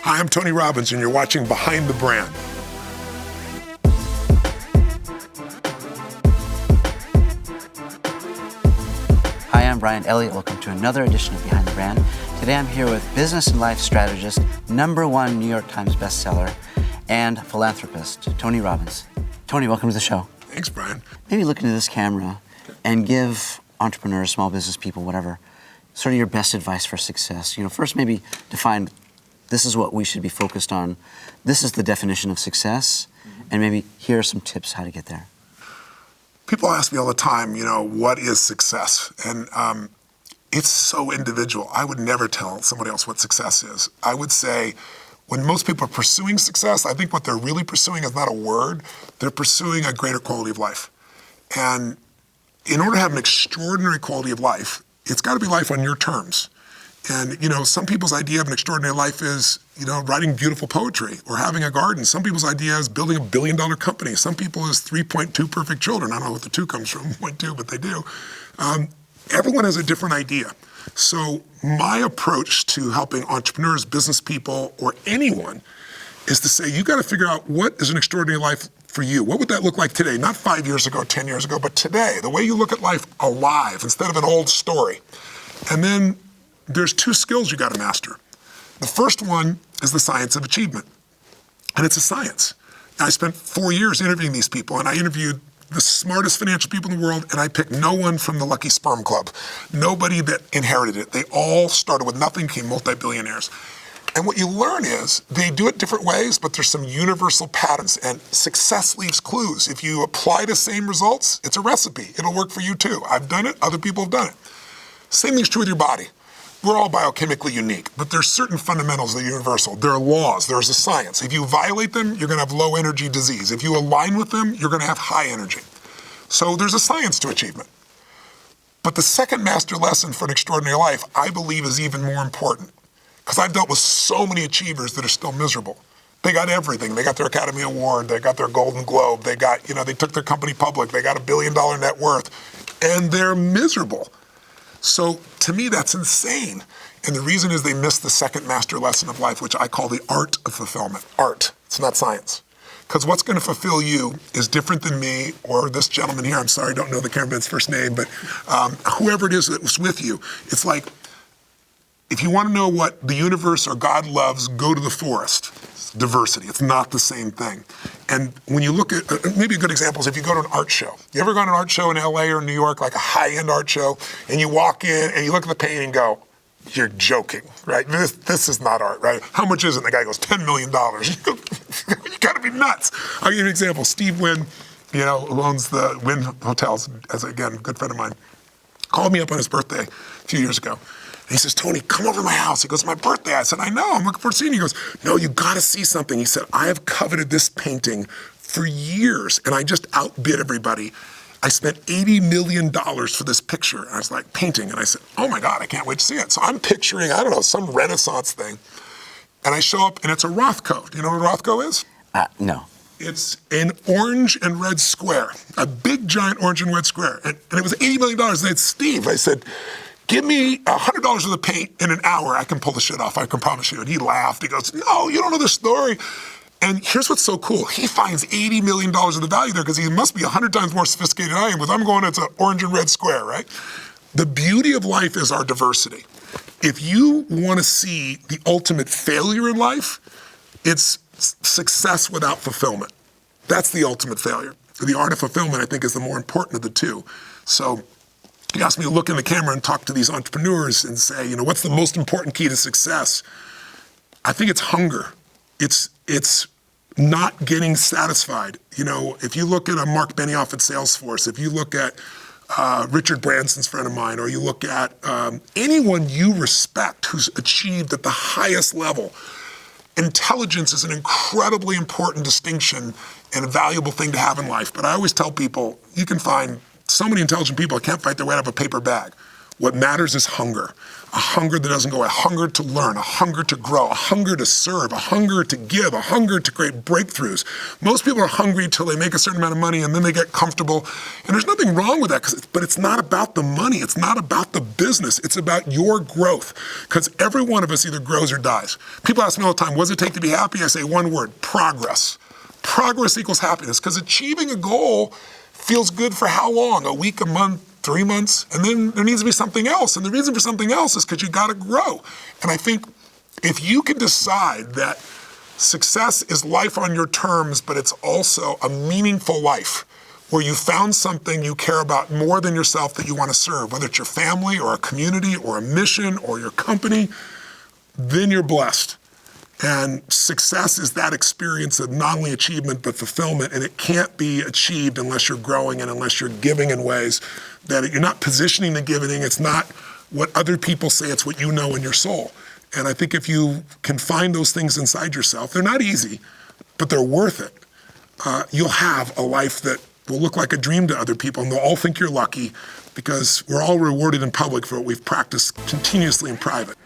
Hi, I'm Tony Robbins, and you're watching Behind the Brand. Hi, I'm Brian Elliott. Welcome to another edition of Behind the Brand. Today I'm here with business and life strategist, #1 New York Times bestseller, and philanthropist, Tony Robbins. Tony, welcome to the show. Thanks, Brian. Maybe look into this camera and give entrepreneurs, small business people, whatever, sort of your best advice for success. First maybe define this is what we should be focused on. This is the definition of success, and maybe here are some tips how to get there. People ask me all the time, what is success? And it's so individual. I would never tell somebody else what success is. I would say when most people are pursuing success, I think what they're really pursuing is not a word. They're pursuing a greater quality of life. And in order to have an extraordinary quality of life, it's got to be life on your terms. And, some people's idea of an extraordinary life is, writing beautiful poetry or having a garden. Some people's idea is building $1 billion company. Some people is 3.2 perfect children. I don't know what the 2 comes from, 0.2, but they do. Everyone has a different idea. So my approach to helping entrepreneurs, business people, or anyone is to say, you got to figure out what is an extraordinary life for you. What would that look like today? Not 5 years ago, 10 years ago, but today. The way you look at life alive instead of an old story. And then there's 2 skills you got to master. The first one is the science of achievement. And it's a science. And I spent 4 years interviewing these people, and I interviewed the smartest financial people in the world, and I picked no one from the Lucky Sperm Club. Nobody that inherited it. They all started with nothing, became multi-billionaires. And what you learn is they do it different ways, but there's some universal patterns, and success leaves clues. If you apply the same results, it's a recipe. It'll work for you too. I've done it, other people have done it. Same thing's true with your body. We're all biochemically unique, but there's certain fundamentals that are universal. There are laws, there's a science. If you violate them, you're gonna have low energy disease. If you align with them, you're gonna have high energy. So there's a science to achievement. But the second master lesson for an extraordinary life, I believe, is even more important. Because I've dealt with so many achievers that are still miserable. They got everything. They got their Academy Award, they got their Golden Globe, they got, they took their company public, they got $1 billion net worth, and they're miserable. So to me, that's insane. And the reason is they missed the second master lesson of life, which I call the art of fulfillment. Art, it's not science. Because what's going to fulfill you is different than me or this gentleman here. I'm sorry, I don't know the cameraman's first name, but whoever it is that was with you. It's like, if you want to know what the universe or God loves, go to the forest. It's diversity. It's not the same thing. And when you look at, maybe a good example is if you go to an art show. You ever gone to an art show in LA or New York, like a high-end art show, and you walk in and you look at the painting and go, you're joking, right? This is not art, right? How much is it? And the guy goes, $10 million. You gotta be nuts. I'll give you an example. Steve Wynn, who owns the Wynn Hotels, as again, a good friend of mine, called me up on his birthday a few years ago. And he says, Tony, come over to my house. He goes, my birthday. I said, I know, I'm looking forward to seeing you. He goes, no, you gotta see something. He said, I have coveted this painting for years, and I just outbid everybody. I spent $80 million for this picture. I was like, painting. And I said, oh my God, I can't wait to see it. So I'm picturing, I don't know, some Renaissance thing. And I show up, and it's a Rothko. Do you know what a Rothko is? No. It's an orange and red square, a big, giant orange and red square. And it was $80 million. And I said, Steve, I said, give me $100 worth of paint in an hour. I can pull the shit off. I can promise you. And he laughed. He goes, no, you don't know the story. And here's what's so cool. He finds $80 million of the value there because he must be 100 times more sophisticated than I am. Because I'm going, it's an orange and red square, right? The beauty of life is our diversity. If you want to see the ultimate failure in life, it's success without fulfillment. That's the ultimate failure. The art of fulfillment, I think, is the more important of the two. So you asked me to look in the camera and talk to these entrepreneurs and say, what's the most important key to success? I think it's hunger. It's not getting satisfied. If you look at a Mark Benioff at Salesforce, if you look at Richard Branson's friend of mine, or you look at anyone you respect who's achieved at the highest level, intelligence is an incredibly important distinction and a valuable thing to have in life. But I always tell people, you can find so many intelligent people that can't fight their way out of a paper bag. What matters is hunger. A hunger that doesn't go away, a hunger to learn, a hunger to grow, a hunger to serve, a hunger to give, a hunger to create breakthroughs. Most people are hungry till they make a certain amount of money and then they get comfortable. And there's nothing wrong with that, but it's not about the money. It's not about the business. It's about your growth, because every one of us either grows or dies. People ask me all the time, what does it take to be happy? I say one word: progress. Progress equals happiness, because achieving a goal feels good for how long? A week, a month, 3 months, and then there needs to be something else. And the reason for something else is because you got to grow. And I think if you can decide that success is life on your terms, but it's also a meaningful life where you found something you care about more than yourself that you want to serve, whether it's your family or a community or a mission or your company, then you're blessed. And success is that experience of not only achievement, but fulfillment. And it can't be achieved unless you're growing and unless you're giving in ways that you're not positioning the giving. It's not what other people say, it's what you know in your soul. And I think if you can find those things inside yourself, they're not easy, but they're worth it. You'll have a life that will look like a dream to other people, and they'll all think you're lucky, because we're all rewarded in public for what we've practiced continuously in private.